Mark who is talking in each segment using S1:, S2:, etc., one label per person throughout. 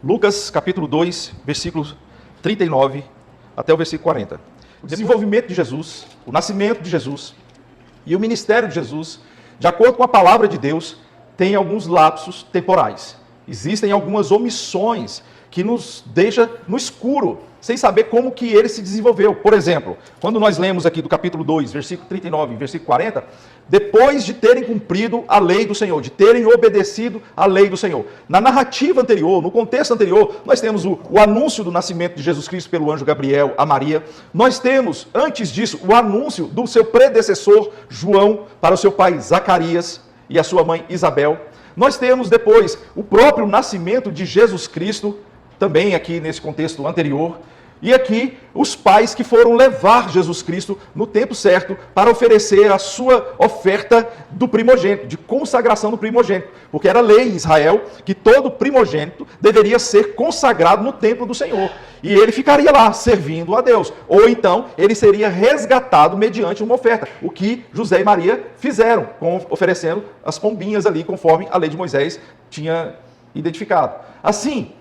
S1: Lucas capítulo 2, versículos 39 até o versículo 40. O desenvolvimento de Jesus, o nascimento de Jesus e o ministério de Jesus, de acordo com a palavra de Deus, tem alguns lapsos temporais. Existem algumas omissões que nos deixa no escuro, sem saber como que ele se desenvolveu. Por exemplo, quando nós lemos aqui do capítulo 2, versículo 39 e versículo 40, depois de terem cumprido a lei do Senhor, de terem obedecido a lei do Senhor. Na narrativa anterior, no contexto anterior, nós temos o anúncio do nascimento de Jesus Cristo pelo anjo Gabriel a Maria. Nós temos, antes disso, o anúncio do seu predecessor, João, para o seu pai Zacarias e a sua mãe Isabel. Nós temos depois o próprio nascimento de Jesus Cristo, também aqui nesse contexto anterior. E aqui, os pais que foram levar Jesus Cristo no tempo certo para oferecer a sua oferta do primogênito, de consagração do primogênito. Porque era lei em Israel que todo primogênito deveria ser consagrado no templo do Senhor. E ele ficaria lá, servindo a Deus. Ou então, ele seria resgatado mediante uma oferta. O que José e Maria fizeram, oferecendo as pombinhas ali, conforme a lei de Moisés tinha identificado. Assim,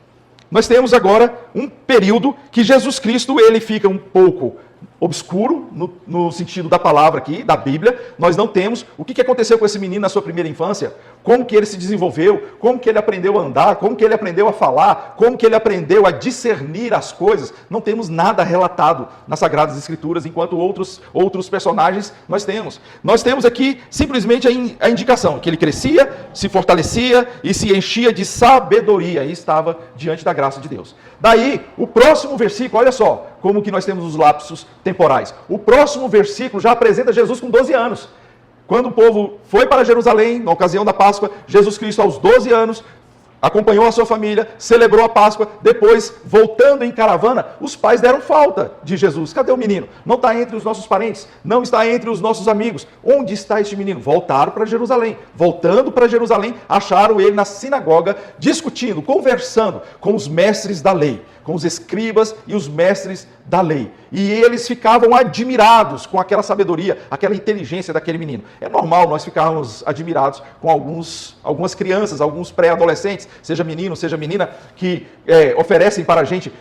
S1: nós temos agora um período que Jesus Cristo ele fica um pouco obscuro, no sentido da palavra aqui, da Bíblia. Nós não temos o que aconteceu com esse menino na sua primeira infância, como que ele se desenvolveu, como que ele aprendeu a andar, como que ele aprendeu a falar, como que ele aprendeu a discernir as coisas. Não temos nada relatado nas Sagradas Escrituras, enquanto outros personagens nós temos. Nós temos aqui simplesmente a indicação que ele crescia, se fortalecia e se enchia de sabedoria e estava diante da graça de Deus. Daí, o próximo versículo, olha só, como que nós temos os lapsos temporais. O próximo versículo já apresenta Jesus com 12 anos. Quando o povo foi para Jerusalém, na ocasião da Páscoa, Jesus Cristo aos 12 anos, acompanhou a sua família, celebrou a Páscoa, depois, voltando em caravana, os pais deram falta de Jesus. Cadê o menino? Não está entre os nossos parentes, não está entre os nossos amigos. Onde está este menino? Voltaram para Jerusalém. Voltando para Jerusalém, acharam ele na sinagoga, discutindo, conversando com os mestres da lei, com os escribas e os mestres da lei. E eles ficavam admirados com aquela sabedoria, aquela inteligência daquele menino. É normal nós ficarmos admirados com algumas crianças, alguns pré-adolescentes, seja menino, seja menina, que oferecem para a gente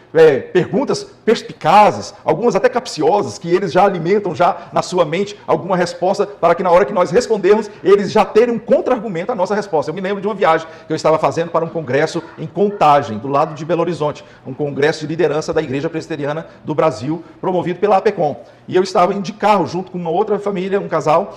S1: perguntas perspicazes, algumas até capciosas, que eles já alimentam já na sua mente alguma resposta, para que na hora que nós respondermos, eles já terem um contra-argumento à nossa resposta. Eu me lembro de uma viagem que eu estava fazendo para um congresso em Contagem, do lado de Belo Horizonte, um congresso de liderança da Igreja Presbiteriana do Brasil, promovido pela APECOM. E eu estava indo de carro junto com uma outra família, um casal,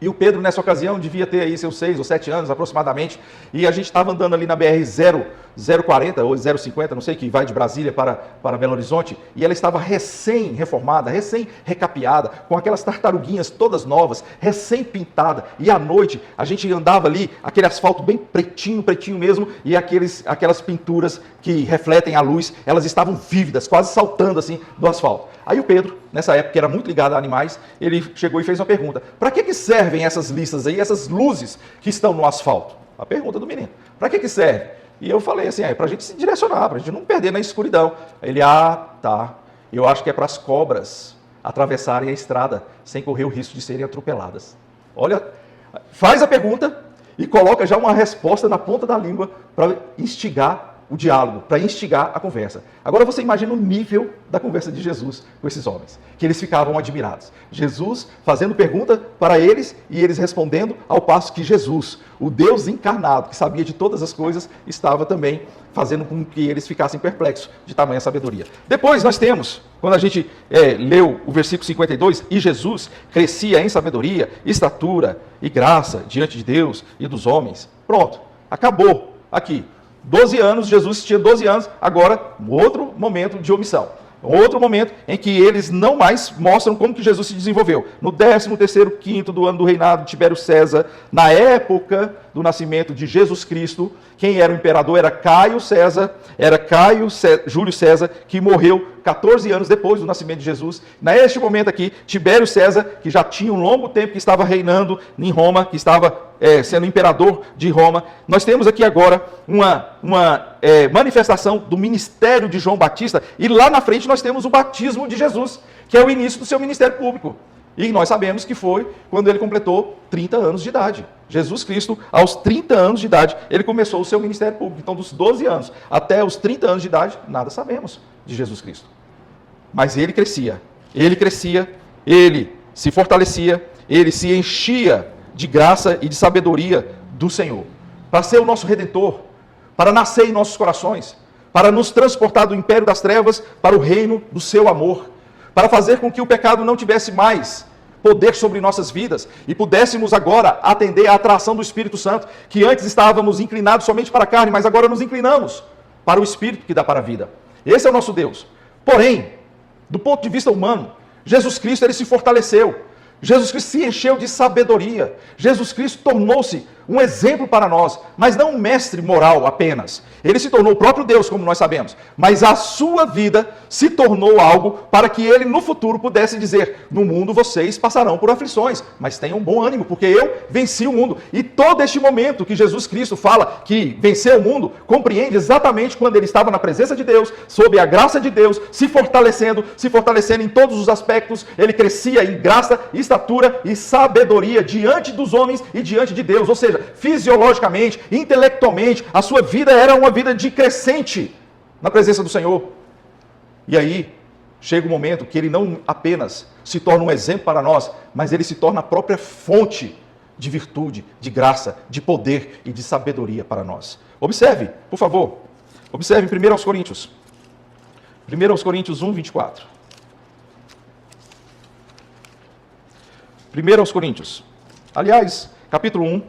S1: e o Pedro, nessa ocasião, devia ter aí seus 6 ou 7 anos aproximadamente, e a gente estava andando ali na BR-040 ou 050, não sei, que vai de Brasília para Belo Horizonte, e ela estava recém-reformada, recém-recapeada, com aquelas tartaruguinhas todas novas, recém-pintada, e à noite a gente andava ali, aquele asfalto bem pretinho mesmo, e aquelas pinturas que refletem a luz, elas estavam vívidas, quase saltando assim do asfalto. Aí o Pedro, nessa época que era muito ligado a animais, ele chegou e fez uma pergunta: para que servem essas listas aí, essas luzes que estão no asfalto? A pergunta do menino. Para que serve? E eu falei assim, para a gente se direcionar, para a gente não perder na escuridão. Ele, tá, eu acho que é para as cobras atravessarem a estrada sem correr o risco de serem atropeladas. Olha, faz a pergunta e coloca já uma resposta na ponta da língua para instigar o diálogo, para instigar a conversa. Agora você imagina o nível da conversa de Jesus com esses homens, que eles ficavam admirados. Jesus fazendo pergunta para eles e eles respondendo, ao passo que Jesus, o Deus encarnado, que sabia de todas as coisas, estava também fazendo com que eles ficassem perplexos de tamanha sabedoria. Depois nós temos, quando a gente leu o versículo 52, e Jesus crescia em sabedoria, estatura e graça diante de Deus e dos homens. Pronto, acabou aqui. 12 anos, Jesus tinha 12 anos, agora outro momento de omissão. Outro momento em que eles não mais mostram como que Jesus se desenvolveu. No 13º, 5º do ano do reinado de Tibério César, na época do nascimento de Jesus Cristo, quem era o imperador era Júlio César, que morreu 14 anos depois do nascimento de Jesus. Neste momento aqui, Tibério César, que já tinha um longo tempo que estava reinando em Roma, que estava sendo imperador de Roma. Nós temos aqui agora uma manifestação do ministério de João Batista, e lá na frente nós temos o batismo de Jesus, que é o início do seu ministério público. E nós sabemos que foi quando ele completou 30 anos de idade. Jesus Cristo, aos 30 anos de idade, ele começou o seu ministério público. Então, dos 12 anos até os 30 anos de idade, nada sabemos de Jesus Cristo. Mas ele crescia, ele se fortalecia, ele se enchia de graça e de sabedoria do Senhor. Para ser o nosso Redentor, para nascer em nossos corações, para nos transportar do império das trevas para o reino do seu amor, para fazer com que o pecado não tivesse mais poder sobre nossas vidas e pudéssemos agora atender à atração do Espírito Santo, que antes estávamos inclinados somente para a carne, mas agora nos inclinamos para o Espírito que dá para a vida. Esse é o nosso Deus. Porém, do ponto de vista humano, Jesus Cristo ele se fortaleceu. Jesus Cristo se encheu de sabedoria. Jesus Cristo tornou-se um exemplo para nós, mas não um mestre moral apenas. Ele se tornou o próprio Deus, como nós sabemos, mas a sua vida se tornou algo para que ele no futuro pudesse dizer: no mundo vocês passarão por aflições, mas tenham bom ânimo, porque eu venci o mundo. E todo este momento que Jesus Cristo fala que venceu o mundo, compreende exatamente quando ele estava na presença de Deus, sob a graça de Deus, se fortalecendo em todos os aspectos. Ele crescia em graça, estatura e sabedoria diante dos homens e diante de Deus, ou seja, fisiologicamente, intelectualmente, a sua vida era uma vida de crescente na presença do Senhor. E aí, chega um momento que ele não apenas se torna um exemplo para nós, mas ele se torna a própria fonte de virtude, de graça, de poder e de sabedoria para nós. Observe, por favor, observe em 1 Coríntios. 1 Coríntios 1, 24. 1 Coríntios. Aliás, capítulo 1,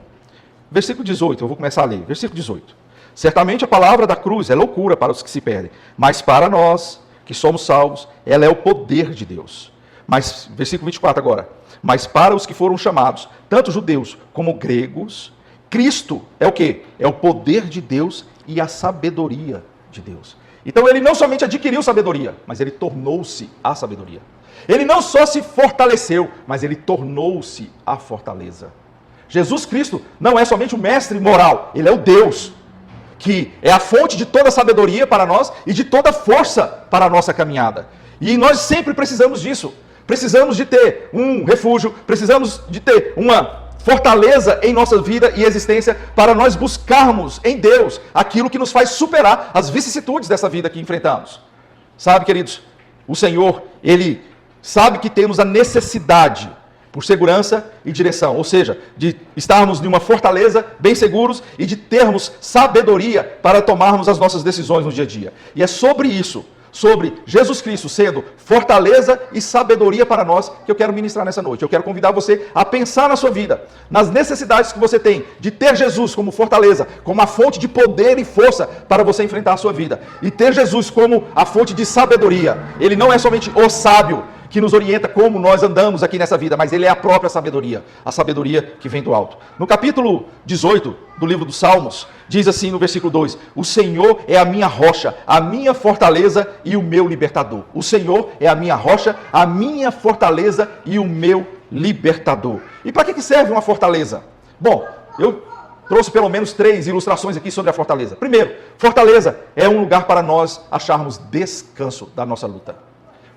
S1: versículo 18, eu vou começar a ler. Versículo 18. Certamente a palavra da cruz é loucura para os que se perdem, mas para nós que somos salvos, ela é o poder de Deus. Mas, versículo 24 agora. Mas para os que foram chamados, tanto judeus como gregos, Cristo é o quê? É o poder de Deus e a sabedoria de Deus. Então ele não somente adquiriu sabedoria, mas ele tornou-se a sabedoria. Ele não só se fortaleceu, mas ele tornou-se a fortaleza. Jesus Cristo não é somente o mestre moral, ele é o Deus, que é a fonte de toda sabedoria para nós e de toda força para a nossa caminhada. E nós sempre precisamos disso. Precisamos de ter um refúgio, precisamos de ter uma fortaleza em nossa vida e existência para nós buscarmos em Deus aquilo que nos faz superar as vicissitudes dessa vida que enfrentamos. Sabe, queridos, o Senhor, ele sabe que temos a necessidade por segurança e direção, ou seja, de estarmos em uma fortaleza bem seguros e de termos sabedoria para tomarmos as nossas decisões no dia a dia. E é sobre isso, sobre Jesus Cristo sendo fortaleza e sabedoria para nós, que eu quero ministrar nessa noite. Eu quero convidar você a pensar na sua vida, nas necessidades que você tem de ter Jesus como fortaleza, como a fonte de poder e força para você enfrentar a sua vida, e ter Jesus como a fonte de sabedoria. Ele não é somente o sábio que nos orienta como nós andamos aqui nessa vida, mas ele é a própria sabedoria, a sabedoria que vem do alto. No capítulo 18 do livro dos Salmos, diz assim no versículo 2, o Senhor é a minha rocha, a minha fortaleza e o meu libertador. O Senhor é a minha rocha, a minha fortaleza e o meu libertador. E para que serve uma fortaleza? Bom, eu trouxe pelo menos 3 ilustrações aqui sobre a fortaleza. Primeiro, fortaleza é um lugar para nós acharmos descanso da nossa luta.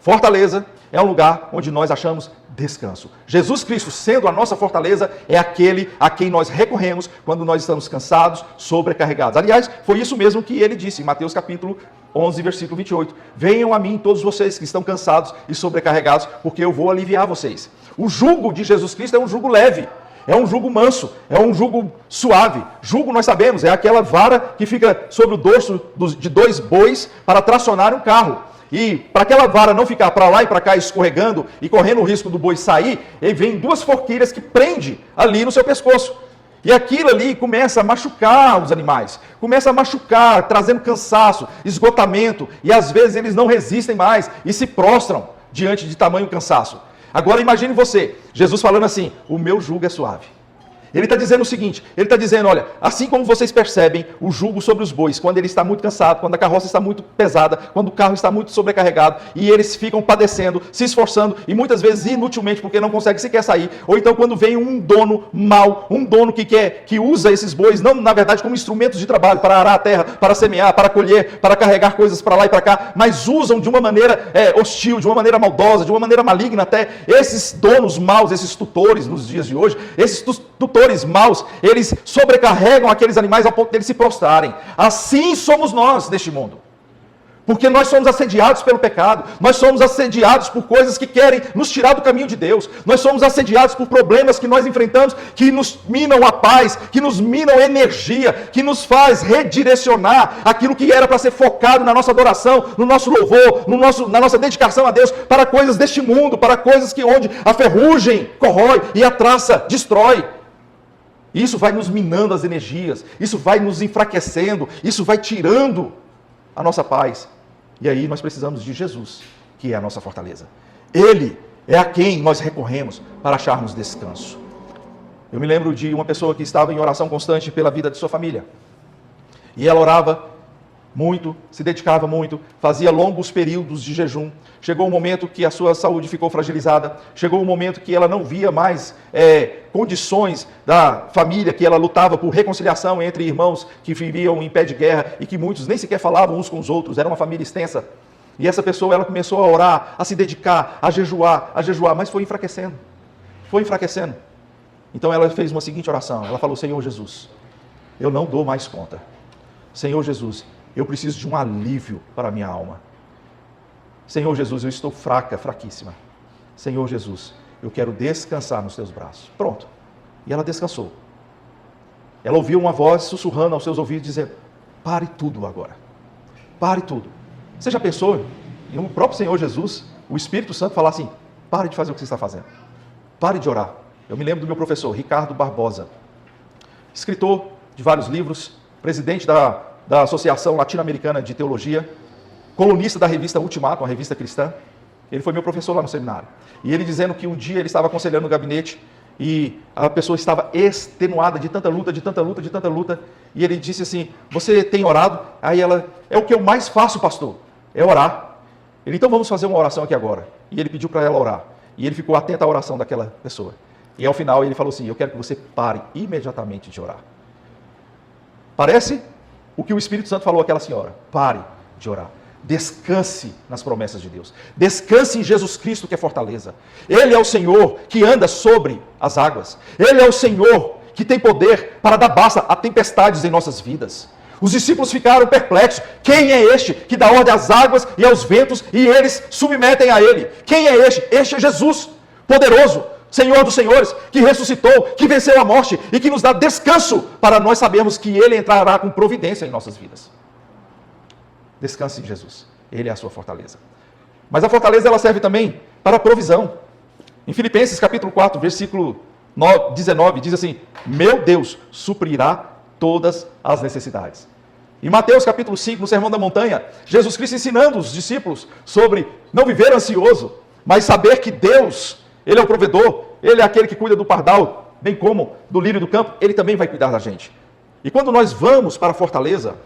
S1: Fortaleza é um lugar onde nós achamos descanso. Jesus Cristo, sendo a nossa fortaleza, é aquele a quem nós recorremos quando nós estamos cansados, sobrecarregados. Aliás, foi isso mesmo que ele disse em Mateus capítulo 11, versículo 28. Venham a mim todos vocês que estão cansados e sobrecarregados, porque eu vou aliviar vocês. O jugo de Jesus Cristo é um jugo leve. É um jugo manso, é um jugo suave. Jugo, nós sabemos, é aquela vara que fica sobre o dorso de 2 bois para tracionar um carro. E para aquela vara não ficar para lá e para cá escorregando e correndo o risco do boi sair, ele vem 2 forquilhas que prende ali no seu pescoço. E aquilo ali começa a machucar os animais, começa a machucar, trazendo cansaço, esgotamento, e às vezes eles não resistem mais e se prostram diante de tamanho cansaço. Agora imagine você, Jesus falando assim, o meu jugo é suave. Ele está dizendo o seguinte, ele está dizendo, olha, assim como vocês percebem o jugo sobre os bois, quando ele está muito cansado, quando a carroça está muito pesada, quando o carro está muito sobrecarregado, e eles ficam padecendo, se esforçando, e muitas vezes inutilmente, porque não conseguem sequer sair, ou então quando vem um dono mau, um dono que usa esses bois, não na verdade como instrumentos de trabalho, para arar a terra, para semear, para colher, para carregar coisas para lá e para cá, mas usam de uma maneira hostil, de uma maneira maldosa, de uma maneira maligna até, esses donos maus, esses tutores nos dias de hoje, esses tutores maus, eles sobrecarregam aqueles animais ao ponto de eles se prostrarem. Assim somos nós neste mundo. Porque nós somos assediados pelo pecado, nós somos assediados por coisas que querem nos tirar do caminho de Deus, nós somos assediados por problemas que nós enfrentamos, que nos minam a paz, que nos minam a energia, que nos faz redirecionar aquilo que era para ser focado na nossa adoração, no nosso louvor, na nossa dedicação a Deus, para coisas deste mundo, para coisas que onde a ferrugem corrói e a traça destrói. Isso vai nos minando as energias, isso vai nos enfraquecendo, isso vai tirando a nossa paz. E aí nós precisamos de Jesus, que é a nossa fortaleza. Ele é a quem nós recorremos para acharmos descanso. Eu me lembro de uma pessoa que estava em oração constante pela vida de sua família. E ela orava muito, se dedicava muito, fazia longos períodos de jejum. Chegou um momento que a sua saúde ficou fragilizada. Chegou um momento que ela não via mais condições da família, que ela lutava por reconciliação entre irmãos que viviam em pé de guerra e que muitos nem sequer falavam uns com os outros. Era uma família extensa. E essa pessoa, ela começou a orar, a se dedicar, a jejuar, mas foi enfraquecendo. Foi enfraquecendo. Então ela fez uma seguinte oração. Ela falou: Senhor Jesus, eu não dou mais conta. Senhor Jesus, eu preciso de um alívio para a minha alma. Senhor Jesus, eu estou fraquíssima. Senhor Jesus, eu quero descansar nos teus braços. Pronto. E ela descansou. Ela ouviu uma voz sussurrando aos seus ouvidos, dizendo: pare tudo agora. Pare tudo. Você já pensou em o próprio Senhor Jesus, o Espírito Santo, falar assim: pare de fazer o que você está fazendo. Pare de orar. Eu me lembro do meu professor, Ricardo Barbosa, escritor de vários livros, presidente da Associação Latino-Americana de Teologia, colunista da revista Ultimato, uma revista cristã. Ele foi meu professor lá no seminário. E ele dizendo que um dia ele estava aconselhando no gabinete e a pessoa estava extenuada de tanta luta, e ele disse assim: você tem orado? Aí ela: é o que eu mais faço, pastor, é orar. Ele: então vamos fazer uma oração aqui agora. E ele pediu para ela orar. E ele ficou atento à oração daquela pessoa. E ao final ele falou assim: eu quero que você pare imediatamente de orar. Parece o que o Espírito Santo falou àquela senhora: pare de orar. Descanse nas promessas de Deus. Descanse em Jesus Cristo, que é fortaleza. Ele é o Senhor que anda sobre as águas. Ele é o Senhor que tem poder para dar basta a tempestades em nossas vidas. Os discípulos ficaram perplexos. Quem é este que dá ordem às águas e aos ventos e eles submetem a ele? Quem é este? Este é Jesus, poderoso, Senhor dos senhores, que ressuscitou, que venceu a morte e que nos dá descanso para nós sabermos que ele entrará com providência em nossas vidas. Descanse em Jesus. Ele é a sua fortaleza. Mas a fortaleza, ela serve também para a provisão. Em Filipenses capítulo 4, versículo 19, diz assim: meu Deus suprirá todas as necessidades. Em Mateus capítulo 5, no Sermão da Montanha, Jesus Cristo ensinando os discípulos sobre não viver ansioso, mas saber que Deus, Ele é o provedor, Ele é aquele que cuida do pardal, bem como do lírio do campo, Ele também vai cuidar da gente. E quando nós vamos para a fortaleza,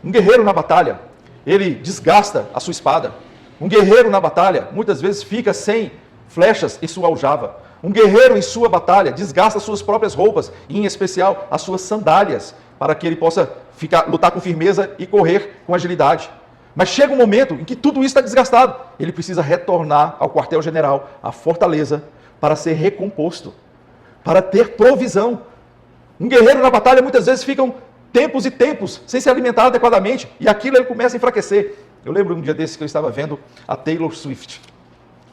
S1: um guerreiro na batalha, ele desgasta a sua espada. Um guerreiro na batalha, muitas vezes fica sem flechas em sua aljava. Um guerreiro em sua batalha desgasta suas próprias roupas, e em especial as suas sandálias, para que ele possa lutar com firmeza e correr com agilidade. Mas chega um momento em que tudo isso está desgastado. Ele precisa retornar ao quartel-general, à fortaleza, para ser recomposto, para ter provisão. Um guerreiro na batalha muitas vezes fica tempos e tempos sem se alimentar adequadamente, e aquilo ele começa a enfraquecer. Eu lembro um dia desses que eu estava vendo a Taylor Swift,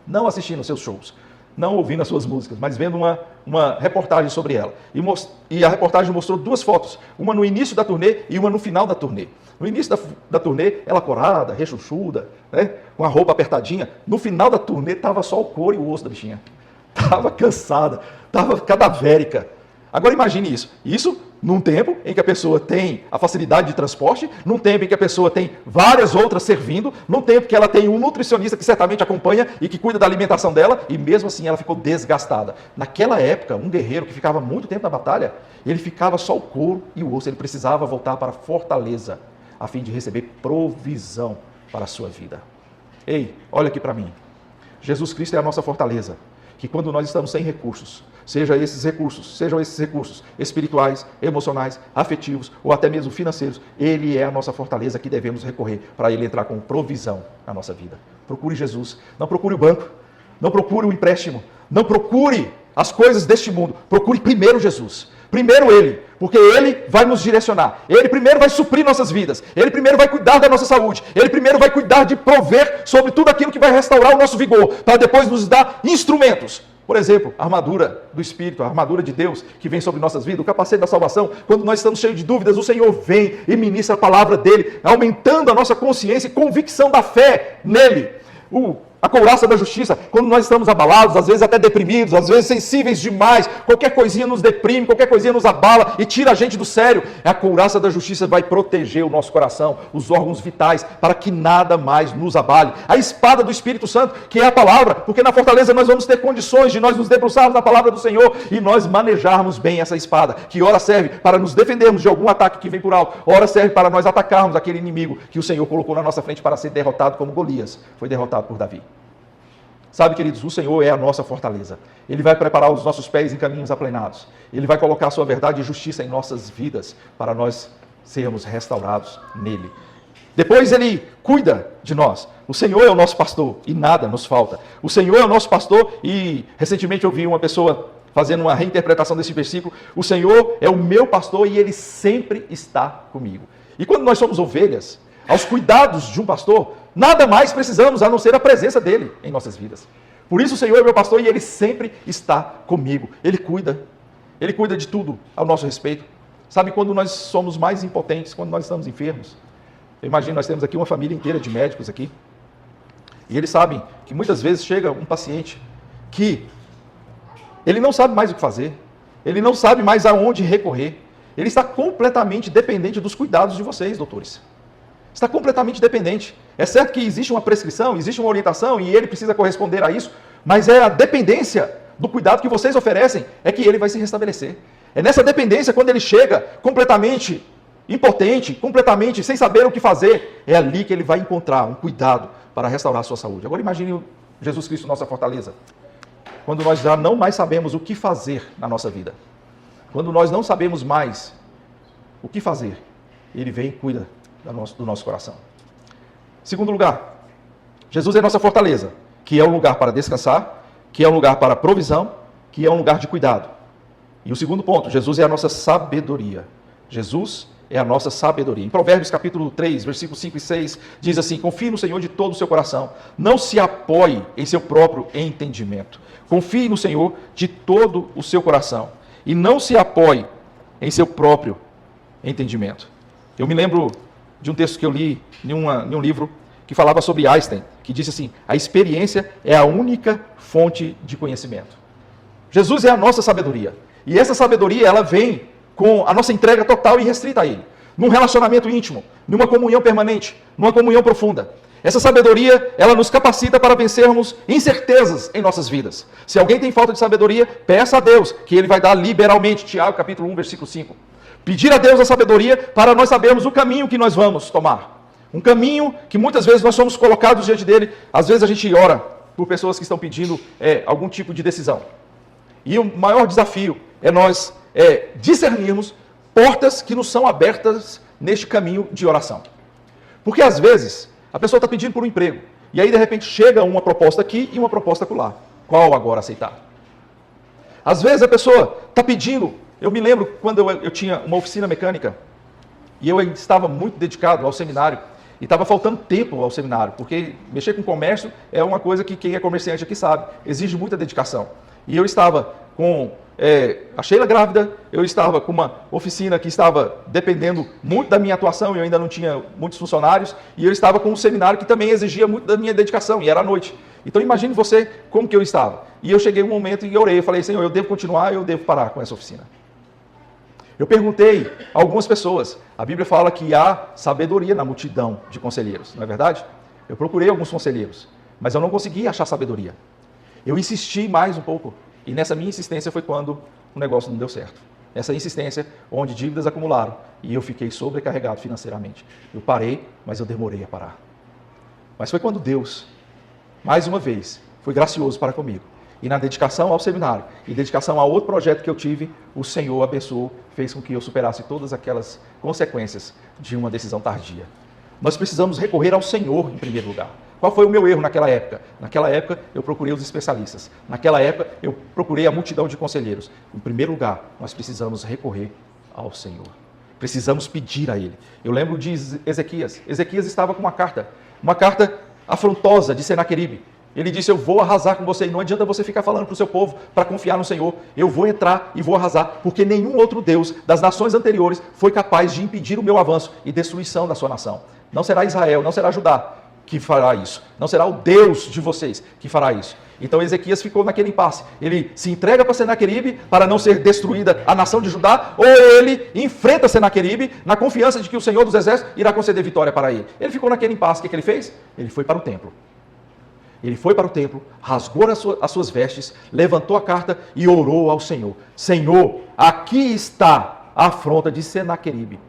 S1: não assistindo seus shows, não ouvindo as suas músicas, mas vendo uma reportagem sobre ela. E a reportagem mostrou duas fotos, uma no início da turnê e uma no final da turnê. No início da turnê, ela corada, rechuchuda, né, com a roupa apertadinha. No final da turnê, estava só o couro e o osso da bichinha. Estava cansada, estava cadavérica. Agora imagine isso. Isso num tempo em que a pessoa tem a facilidade de transporte, num tempo em que a pessoa tem várias outras servindo, num tempo que ela tem um nutricionista que certamente acompanha e que cuida da alimentação dela, e mesmo assim ela ficou desgastada. Naquela época, um guerreiro que ficava muito tempo na batalha, ele ficava só o couro e o osso, ele precisava voltar para a fortaleza, a fim de receber provisão para a sua vida. Ei, olha aqui para mim. Jesus Cristo é a nossa fortaleza, que quando nós estamos sem recursos, sejam esses recursos espirituais, emocionais, afetivos ou até mesmo financeiros, Ele é a nossa fortaleza que devemos recorrer para Ele entrar com provisão na nossa vida. Procure Jesus, não procure o banco, não procure o empréstimo, não procure as coisas deste mundo, procure primeiro Jesus. Primeiro Ele, porque Ele vai nos direcionar. Ele primeiro vai suprir nossas vidas. Ele primeiro vai cuidar da nossa saúde. Ele primeiro vai cuidar de prover sobre tudo aquilo que vai restaurar o nosso vigor, para depois nos dar instrumentos. Por exemplo, a armadura do Espírito, a armadura de Deus que vem sobre nossas vidas, o capacete da salvação. Quando nós estamos cheios de dúvidas, o Senhor vem e ministra a palavra dEle, aumentando a nossa consciência e convicção da fé nele. A couraça da justiça, quando nós estamos abalados, às vezes até deprimidos, às vezes sensíveis demais, qualquer coisinha nos deprime, qualquer coisinha nos abala e tira a gente do sério. A couraça da justiça vai proteger o nosso coração, os órgãos vitais, para que nada mais nos abale. A espada do Espírito Santo, que é a palavra, porque na fortaleza nós vamos ter condições de nós nos debruçarmos na palavra do Senhor e nós manejarmos bem essa espada, que ora serve para nos defendermos de algum ataque que vem por alto, ora serve para nós atacarmos aquele inimigo que o Senhor colocou na nossa frente para ser derrotado, como Golias foi derrotado por Davi. Sabe, queridos, o Senhor é a nossa fortaleza. Ele vai preparar os nossos pés em caminhos aplainados. Ele vai colocar a sua verdade e justiça em nossas vidas para nós sermos restaurados nele. Depois Ele cuida de nós. O Senhor é o nosso pastor e nada nos falta. O Senhor é o nosso pastor e recentemente eu vi uma pessoa fazendo uma reinterpretação desse versículo. O Senhor é o meu pastor e Ele sempre está comigo. E quando nós somos ovelhas, aos cuidados de um pastor, nada mais precisamos a não ser a presença dele em nossas vidas. Por isso o Senhor é meu pastor e Ele sempre está comigo. Ele cuida de tudo ao nosso respeito. Sabe quando nós somos mais impotentes, quando nós estamos enfermos? Eu imagino, nós temos aqui uma família inteira de médicos aqui. E eles sabem que muitas vezes chega um paciente que ele não sabe mais o que fazer, ele não sabe mais aonde recorrer. Ele está completamente dependente dos cuidados de vocês, doutores. Está completamente dependente. É certo que existe uma prescrição, existe uma orientação e ele precisa corresponder a isso, mas é a dependência do cuidado que vocês oferecem é que ele vai se restabelecer. É nessa dependência, quando ele chega completamente impotente, completamente sem saber o que fazer, é ali que ele vai encontrar um cuidado para restaurar a sua saúde. Agora imagine Jesus Cristo, nossa fortaleza. Quando nós já não mais sabemos o que fazer na nossa vida, quando nós não sabemos mais o que fazer, Ele vem e cuida do nosso coração. Segundo lugar, Jesus é nossa fortaleza, que é um lugar para descansar, que é um lugar para provisão, que é um lugar de cuidado. E o segundo ponto, Jesus é a nossa sabedoria. Jesus é a nossa sabedoria. Em Provérbios capítulo 3, versículos 5 e 6, diz assim: confie no Senhor de todo o seu coração, não se apoie em seu próprio entendimento. Confie no Senhor de todo o seu coração e não se apoie em seu próprio entendimento. Eu me lembro de um texto que eu li em um livro que falava sobre Einstein, que disse assim: a experiência é a única fonte de conhecimento. Jesus é a nossa sabedoria. E essa sabedoria, ela vem com a nossa entrega total e restrita a Ele. Num relacionamento íntimo, numa comunhão permanente, numa comunhão profunda. Essa sabedoria, ela nos capacita para vencermos incertezas em nossas vidas. Se alguém tem falta de sabedoria, peça a Deus, que Ele vai dar liberalmente. Tiago capítulo 1, versículo 5. Pedir a Deus a sabedoria para nós sabermos o caminho que nós vamos tomar. Um caminho que muitas vezes nós somos colocados diante dele. Às vezes a gente ora por pessoas que estão pedindo algum tipo de decisão. E o maior desafio é nós discernirmos portas que nos são abertas neste caminho de oração. Porque às vezes a pessoa está pedindo por um emprego. E aí de repente chega uma proposta aqui e uma proposta acolá. Qual agora aceitar? Às vezes a pessoa está pedindo. Eu me lembro quando eu tinha uma oficina mecânica e eu estava muito dedicado ao seminário e estava faltando tempo ao seminário, porque mexer com comércio é uma coisa que quem é comerciante aqui sabe, exige muita dedicação. E eu estava com a Sheila grávida, eu estava com uma oficina que estava dependendo muito da minha atuação, eu ainda não tinha muitos funcionários, e eu estava com um seminário que também exigia muito da minha dedicação, e era à noite. Então imagine você como que eu estava. E eu cheguei um momento e orei, eu falei: Senhor, eu devo continuar, eu devo parar com essa oficina. Eu perguntei a algumas pessoas. A Bíblia fala que há sabedoria na multidão de conselheiros, não é verdade? Eu procurei alguns conselheiros, mas eu não consegui achar sabedoria. Eu insisti mais um pouco, e nessa minha insistência foi quando o negócio não deu certo. Essa insistência, onde dívidas acumularam, e eu fiquei sobrecarregado financeiramente. Eu parei, mas eu demorei a parar. Mas foi quando Deus, mais uma vez, foi gracioso para comigo. E na dedicação ao seminário e dedicação a outro projeto que eu tive, o Senhor abençoou, fez com que eu superasse todas aquelas consequências de uma decisão tardia. Nós precisamos recorrer ao Senhor em primeiro lugar. Qual foi o meu erro naquela época? Naquela época eu procurei os especialistas. Naquela época eu procurei a multidão de conselheiros. Em primeiro lugar, nós precisamos recorrer ao Senhor. Precisamos pedir a Ele. Eu lembro de Ezequias. Ezequias estava com uma carta afrontosa de Senaqueribe. Ele disse, eu vou arrasar com você, e não adianta você ficar falando para o seu povo para confiar no Senhor. Eu vou entrar e vou arrasar, porque nenhum outro Deus das nações anteriores foi capaz de impedir o meu avanço e destruição da sua nação. Não será Israel, não será Judá que fará isso. Não será o Deus de vocês que fará isso. Então Ezequias ficou naquele impasse. Ele se entrega para Senaqueribe para não ser destruída a nação de Judá, ou ele enfrenta Senaqueribe na confiança de que o Senhor dos Exércitos irá conceder vitória para ele. Ele ficou naquele impasse. O que ele fez? Ele foi para o templo. Ele foi para o templo, rasgou as suas vestes, levantou a carta e orou ao Senhor. Senhor, aqui está a afronta de Senaqueribe.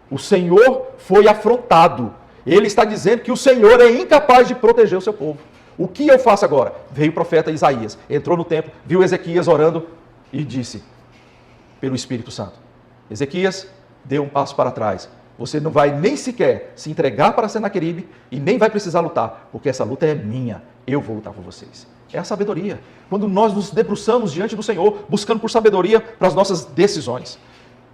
S1: O Senhor foi afrontado. Ele está dizendo que o Senhor é incapaz de proteger o seu povo. O que eu faço agora? Veio o profeta Isaías, entrou no templo, viu Ezequias orando e disse, pelo Espírito Santo, Ezequias, dê um passo para trás. Você não vai nem sequer se entregar para Senaqueribe e nem vai precisar lutar, porque essa luta é minha. Eu vou lutar por vocês. É a sabedoria. Quando nós nos debruçamos diante do Senhor, buscando por sabedoria para as nossas decisões.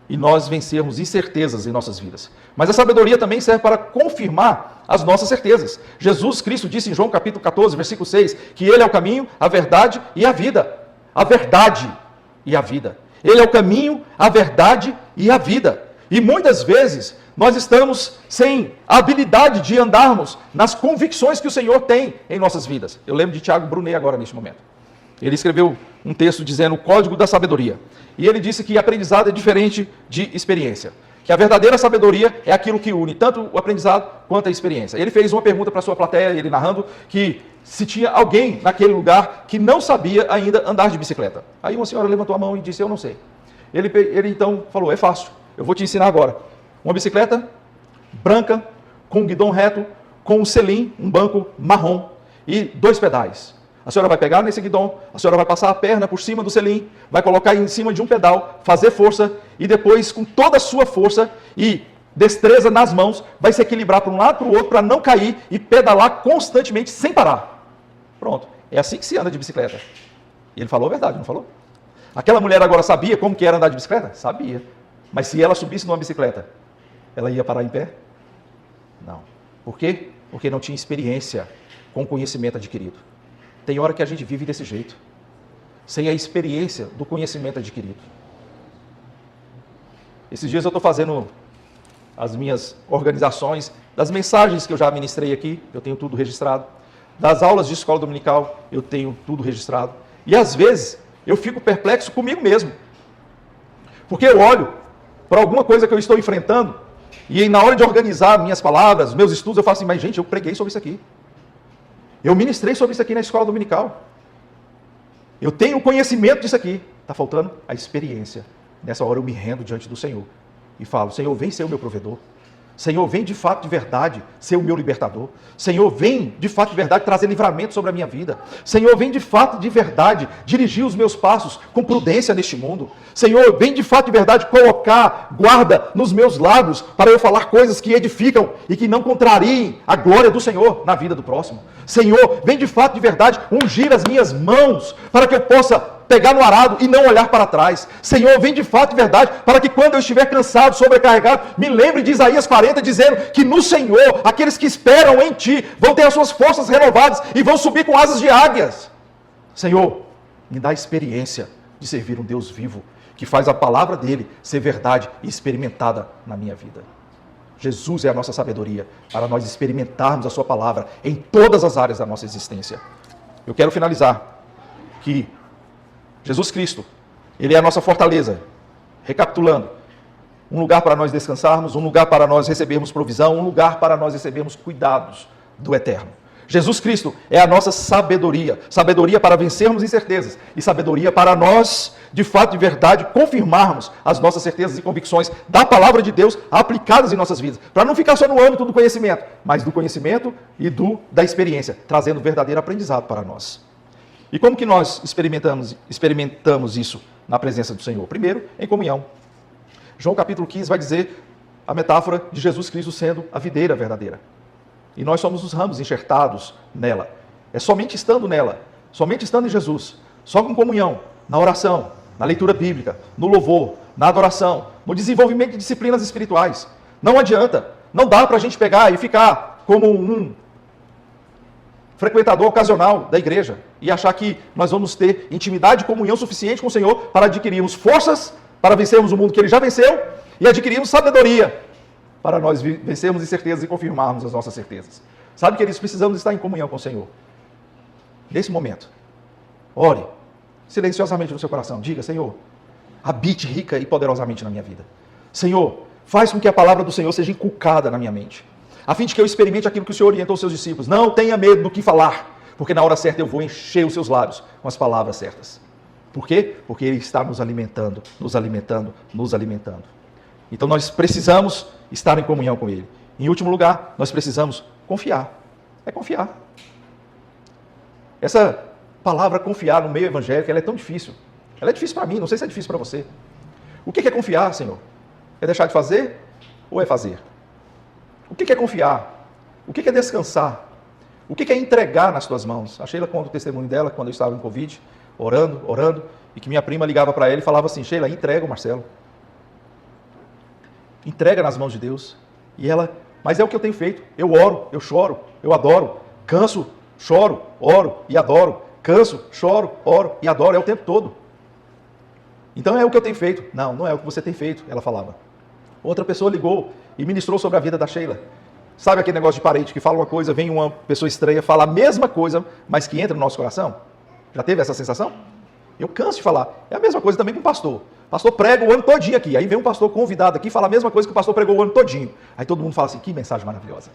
S1: E nós vencermos incertezas em nossas vidas. Mas a sabedoria também serve para confirmar as nossas certezas. Jesus Cristo disse em João capítulo 14, versículo 6, que Ele é o caminho, a verdade e a vida. A verdade e a vida. Ele é o caminho, a verdade e a vida. E muitas vezes nós estamos sem a habilidade de andarmos nas convicções que o Senhor tem em nossas vidas. Eu lembro de Tiago Brunet agora neste momento. Ele escreveu um texto dizendo o código da sabedoria. E ele disse que aprendizado é diferente de experiência. Que a verdadeira sabedoria é aquilo que une tanto o aprendizado quanto a experiência. Ele fez uma pergunta para a sua plateia, ele narrando que se tinha alguém naquele lugar que não sabia ainda andar de bicicleta. Aí uma senhora levantou a mão e disse, eu não sei. Ele então falou, é fácil, eu vou te ensinar agora. Uma bicicleta branca, com um guidão reto, com um selim, um banco marrom e 2 pedais. A senhora vai pegar nesse guidão, a senhora vai passar a perna por cima do selim, vai colocar em cima de um pedal, fazer força e depois, com toda a sua força e destreza nas mãos, vai se equilibrar para um lado para o outro para não cair e pedalar constantemente sem parar. Pronto. É assim que se anda de bicicleta. E ele falou a verdade, não falou? Aquela mulher agora sabia como que era andar de bicicleta? Sabia. Mas se ela subisse numa bicicleta, ela ia parar em pé? Não. Por quê? Porque não tinha experiência com conhecimento adquirido. Tem hora que a gente vive desse jeito, sem a experiência do conhecimento adquirido. Esses dias eu estou fazendo as minhas organizações, das mensagens que eu já ministrei aqui, eu tenho tudo registrado, das aulas de escola dominical, eu tenho tudo registrado. E às vezes eu fico perplexo comigo mesmo, porque eu olho para alguma coisa que eu estou enfrentando, e na hora de organizar minhas palavras, meus estudos, eu falo assim, mas gente, eu preguei sobre isso aqui. Eu ministrei sobre isso aqui na escola dominical. Eu tenho conhecimento disso aqui. Está faltando a experiência. Nessa hora eu me rendo diante do Senhor e falo, Senhor, vem ser o meu provedor. Senhor, vem de fato de verdade ser o meu libertador. Senhor, vem de fato de verdade trazer livramento sobre a minha vida. Senhor, vem de fato de verdade dirigir os meus passos com prudência neste mundo. Senhor, vem de fato de verdade colocar guarda nos meus lábios para eu falar coisas que edificam e que não contrariem a glória do Senhor na vida do próximo. Senhor, vem de fato de verdade ungir as minhas mãos para que eu possa pegar no arado e não olhar para trás. Senhor, vem de fato e verdade, para que quando eu estiver cansado, sobrecarregado, me lembre de Isaías 40, dizendo que no Senhor, aqueles que esperam em Ti, vão ter as suas forças renovadas e vão subir com asas de águias. Senhor, me dá a experiência de servir um Deus vivo, que faz a palavra dEle ser verdade e experimentada na minha vida. Jesus é a nossa sabedoria, para nós experimentarmos a Sua palavra em todas as áreas da nossa existência. Eu quero finalizar que Jesus Cristo, Ele é a nossa fortaleza. Recapitulando, um lugar para nós descansarmos, um lugar para nós recebermos provisão, um lugar para nós recebermos cuidados do eterno. Jesus Cristo é a nossa sabedoria, sabedoria para vencermos incertezas e sabedoria para nós, de fato, de verdade, confirmarmos as nossas certezas e convicções da palavra de Deus aplicadas em nossas vidas, para não ficar só no âmbito do conhecimento, mas do conhecimento e da experiência, trazendo verdadeiro aprendizado para nós. E como que nós experimentamos isso na presença do Senhor? Primeiro, em comunhão. João capítulo 15 vai dizer a metáfora de Jesus Cristo sendo a videira verdadeira. E nós somos os ramos enxertados nela. É somente estando nela, somente estando em Jesus, só com comunhão, na oração, na leitura bíblica, no louvor, na adoração, no desenvolvimento de disciplinas espirituais. Não adianta, não dá para a gente pegar e ficar como um frequentador ocasional da igreja e achar que nós vamos ter intimidade e comunhão suficiente com o Senhor para adquirirmos forças para vencermos o mundo que Ele já venceu e adquirirmos sabedoria para nós vencermos incertezas e confirmarmos as nossas certezas. Sabe, queridos, precisamos estar em comunhão com o Senhor. Nesse momento, ore silenciosamente no seu coração. Diga: Senhor, habite rica e poderosamente na minha vida. Senhor, faz com que a palavra do Senhor seja inculcada na minha mente, a fim de que eu experimente aquilo que o Senhor orientou os seus discípulos. Não tenha medo do que falar, porque na hora certa eu vou encher os seus lábios com as palavras certas. Por quê? Porque Ele está nos alimentando, nos alimentando, nos alimentando. Então nós precisamos estar em comunhão com Ele. Em último lugar, nós precisamos confiar. É confiar. Essa palavra confiar no meio evangélico, ela é tão difícil. Ela é difícil para mim, não sei se é difícil para você. O que é confiar, Senhor? É deixar de fazer ou é fazer? O que é confiar? O que é descansar? O que é entregar nas tuas mãos? A Sheila conta o testemunho dela quando eu estava em Covid, orando, e que minha prima ligava para ela e falava assim: Sheila, entrega o Marcelo. Entrega nas mãos de Deus. E ela: mas é o que eu tenho feito. Eu oro, eu choro, eu adoro. Canso, choro, oro e adoro. Canso, choro, oro e adoro. É o tempo todo. Então é o que eu tenho feito. Não, não é o que você tem feito, ela falava. Outra pessoa ligou e ministrou sobre a vida da Sheila. Sabe aquele negócio de parente que fala uma coisa, vem uma pessoa estranha, fala a mesma coisa, mas que entra no nosso coração? Já teve essa sensação? Eu canso de falar. É a mesma coisa também com o pastor. O pastor prega o ano todinho aqui. Aí vem um pastor convidado aqui e fala a mesma coisa que o pastor pregou o ano todinho. Aí todo mundo fala assim: que mensagem maravilhosa.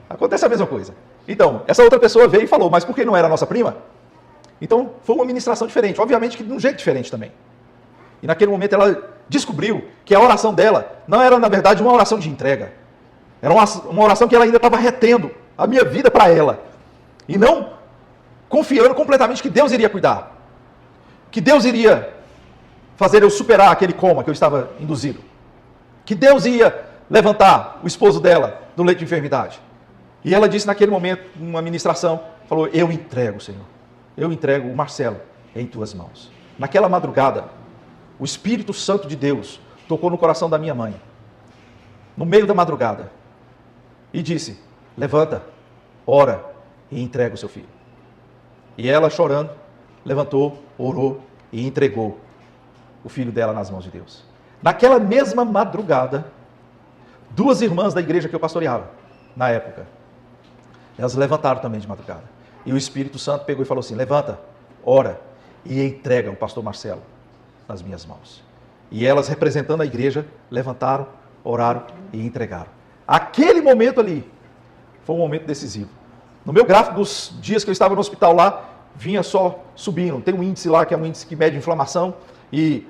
S1: Acontece a mesma coisa. Então, essa outra pessoa veio e falou: mas por que não era a nossa prima? Então, foi uma ministração diferente. Obviamente que de um jeito diferente também. E naquele momento ela descobriu que a oração dela não era, na verdade, uma oração de entrega. Era uma oração que ela ainda estava retendo a minha vida para ela. E não confiando completamente que Deus iria cuidar. Que Deus iria fazer eu superar aquele coma que eu estava induzido. Que Deus ia levantar o esposo dela do leito de enfermidade. E ela disse naquele momento, numa ministração, falou: eu entrego, Senhor. Eu entrego o Marcelo em tuas mãos. Naquela madrugada, o Espírito Santo de Deus tocou no coração da minha mãe, no meio da madrugada, e disse: levanta, ora e entrega o seu filho. E ela, chorando, levantou, orou e entregou o filho dela nas mãos de Deus. Naquela mesma madrugada, duas irmãs da igreja que eu pastoreava, na época, elas levantaram também de madrugada. E o Espírito Santo pegou e falou assim: levanta, ora e entrega o pastor Marcelo nas minhas mãos. E elas, representando a igreja, levantaram, oraram e entregaram. Aquele momento ali foi um momento decisivo. No meu gráfico dos dias que eu estava no hospital lá, vinha só subindo. Tem um índice lá que é um índice que mede inflamação e,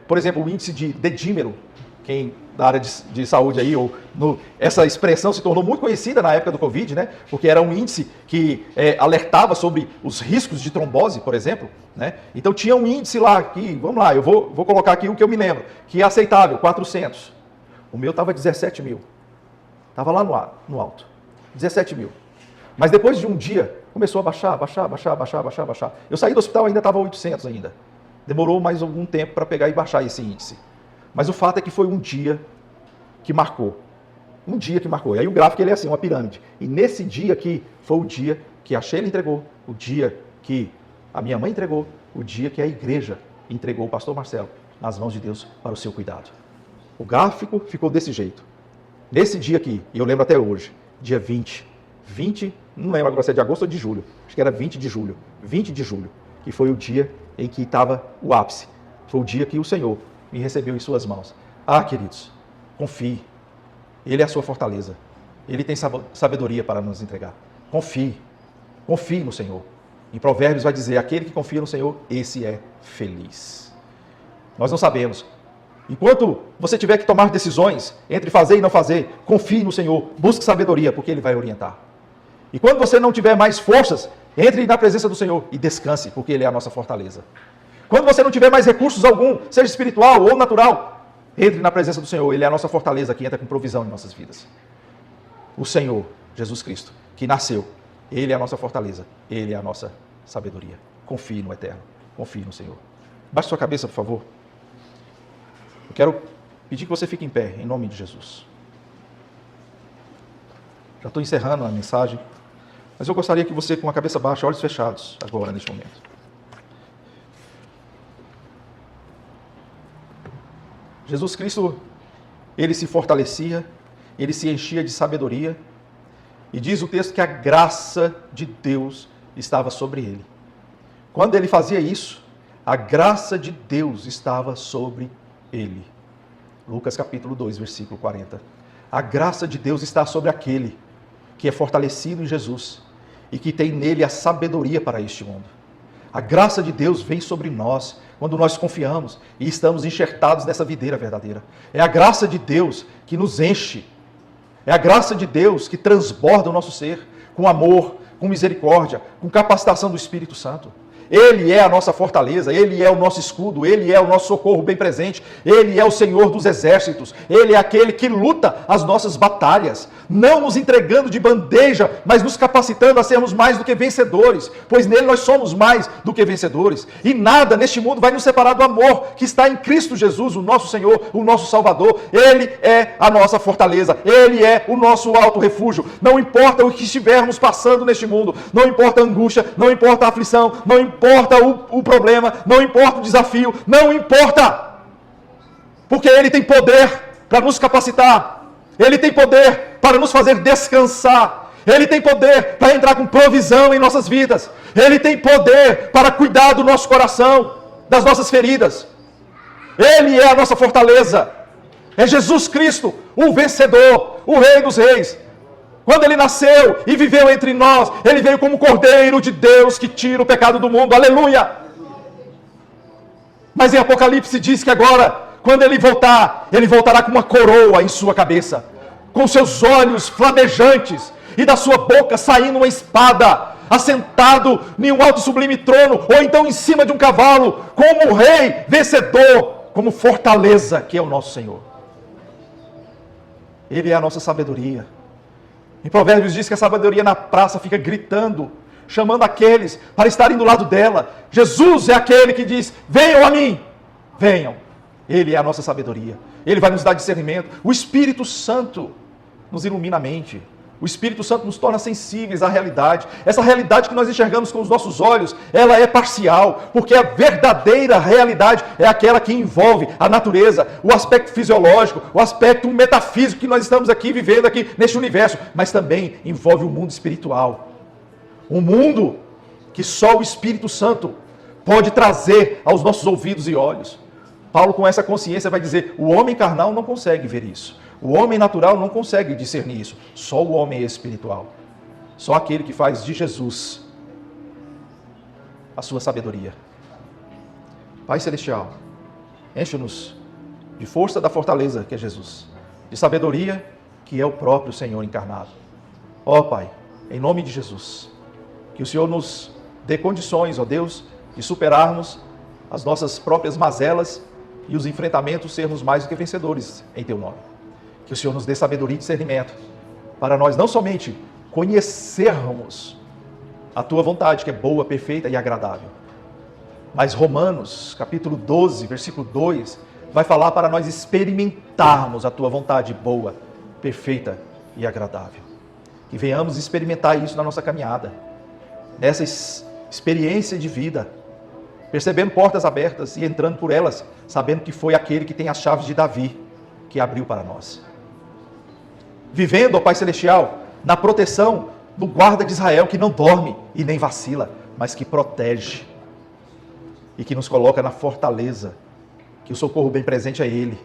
S1: por exemplo, o índice de dedímero, quem da área de saúde aí, essa expressão se tornou muito conhecida na época do Covid, né? Porque era um índice que alertava sobre os riscos de trombose, por exemplo, né? Então tinha um índice lá que, vamos lá, eu vou colocar aqui o que eu me lembro, que é aceitável, 400. O meu estava 17 mil. Estava lá no alto, 17 mil. Mas depois de um dia, começou a baixar. Eu saí do hospital, ainda estava 800 ainda. Demorou mais algum tempo para pegar e baixar esse índice. Mas o fato é que foi um dia que marcou. Um dia que marcou. E aí o gráfico ele é assim, uma pirâmide. E nesse dia aqui, foi o dia que a Sheila entregou, o dia que a minha mãe entregou, o dia que a igreja entregou o pastor Marcelo nas mãos de Deus para o seu cuidado. O gráfico ficou desse jeito. Nesse dia aqui, e eu lembro até hoje, dia 20, não lembro agora se é de agosto ou de julho, acho que era 20 de julho, que foi o dia em que estava o ápice. Foi o dia que o Senhor me recebeu em suas mãos. Ah, queridos, confie. Ele é a sua fortaleza. Ele tem sabedoria para nos entregar. Confie. Confie no Senhor. Em Provérbios vai dizer, aquele que confia no Senhor, esse é feliz. Nós não sabemos. Enquanto você tiver que tomar decisões entre fazer e não fazer, confie no Senhor, busque sabedoria, porque Ele vai orientar. E quando você não tiver mais forças, entre na presença do Senhor e descanse, porque Ele é a nossa fortaleza. Quando você não tiver mais recursos algum, seja espiritual ou natural, entre na presença do Senhor, Ele é a nossa fortaleza que entra com provisão em nossas vidas. O Senhor, Jesus Cristo, que nasceu, Ele é a nossa fortaleza, Ele é a nossa sabedoria. Confie no Eterno, confie no Senhor. Baixe sua cabeça, por favor. Eu quero pedir que você fique em pé, em nome de Jesus. Já estou encerrando a mensagem, mas eu gostaria que você, com a cabeça baixa, olhos fechados, agora, neste momento. Jesus Cristo, Ele se fortalecia, Ele se enchia de sabedoria, e diz o texto que a graça de Deus estava sobre Ele. Quando Ele fazia isso, a graça de Deus estava sobre Ele. Lucas capítulo 2, versículo 40. A graça de Deus está sobre aquele que é fortalecido em Jesus e que tem nele a sabedoria para este mundo. A graça de Deus vem sobre nós quando nós confiamos e estamos enxertados nessa videira verdadeira. É a graça de Deus que nos enche. É a graça de Deus que transborda o nosso ser com amor, com misericórdia, com capacitação do Espírito Santo. Ele é a nossa fortaleza, Ele é o nosso escudo, Ele é o nosso socorro bem presente, Ele é o Senhor dos exércitos, Ele é aquele que luta as nossas batalhas, não nos entregando de bandeja, mas nos capacitando a sermos mais do que vencedores, pois nele nós somos mais do que vencedores, e nada neste mundo vai nos separar do amor que está em Cristo Jesus, o nosso Senhor, o nosso Salvador. Ele é a nossa fortaleza, Ele é o nosso alto refúgio. Não importa o que estivermos passando neste mundo, não importa a angústia, não importa a aflição, não importa o problema, não importa o desafio, não importa, porque Ele tem poder para nos capacitar, Ele tem poder para nos fazer descansar, Ele tem poder para entrar com provisão em nossas vidas, Ele tem poder para cuidar do nosso coração, das nossas feridas. Ele é a nossa fortaleza, é Jesus Cristo, o vencedor, o Rei dos Reis. Quando Ele nasceu e viveu entre nós, Ele veio como Cordeiro de Deus que tira o pecado do mundo. Aleluia! Mas em Apocalipse diz que agora, quando Ele voltar, Ele voltará com uma coroa em sua cabeça, com seus olhos flamejantes e da sua boca saindo uma espada, assentado em um alto e sublime trono, ou então em cima de um cavalo, como rei vencedor, como fortaleza que é o nosso Senhor. Ele é a nossa sabedoria. Em Provérbios diz que a sabedoria na praça fica gritando, chamando aqueles para estarem do lado dela. Jesus é aquele que diz, venham a mim, venham. Ele é a nossa sabedoria. Ele vai nos dar discernimento. O Espírito Santo nos ilumina a mente. O Espírito Santo nos torna sensíveis à realidade. Essa realidade que nós enxergamos com os nossos olhos, ela é parcial, porque a verdadeira realidade é aquela que envolve a natureza, o aspecto fisiológico, o aspecto metafísico que nós estamos aqui vivendo aqui neste universo, mas também envolve o mundo espiritual. Um mundo que só o Espírito Santo pode trazer aos nossos ouvidos e olhos. Paulo, com essa consciência, vai dizer, o homem carnal não consegue ver isso. O homem natural não consegue discernir isso. Só o homem espiritual. Só aquele que faz de Jesus a sua sabedoria. Pai Celestial, enche-nos de força da fortaleza que é Jesus. De sabedoria que é o próprio Senhor encarnado. Ó Pai, em nome de Jesus, que o Senhor nos dê condições, ó Deus, de superarmos as nossas próprias mazelas e os enfrentamentos, sermos mais do que vencedores em Teu nome. Que o Senhor nos dê sabedoria e discernimento, para nós não somente conhecermos a Tua vontade, que é boa, perfeita e agradável, mas Romanos, capítulo 12, versículo 2, vai falar para nós experimentarmos a Tua vontade boa, perfeita e agradável. Que venhamos experimentar isso na nossa caminhada, nessa experiência de vida, percebendo portas abertas e entrando por elas, sabendo que foi aquele que tem as chaves de Davi, que abriu para nós. Vivendo, ó Pai Celestial, na proteção do guarda de Israel, que não dorme e nem vacila, mas que protege e que nos coloca na fortaleza que o socorro bem presente é Ele,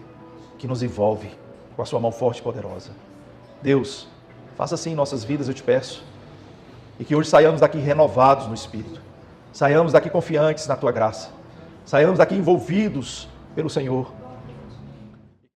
S1: que nos envolve com a sua mão forte e poderosa. Deus, faça assim em nossas vidas, eu te peço, e que hoje saiamos daqui renovados no Espírito, saiamos daqui confiantes na Tua graça, saiamos daqui envolvidos pelo Senhor,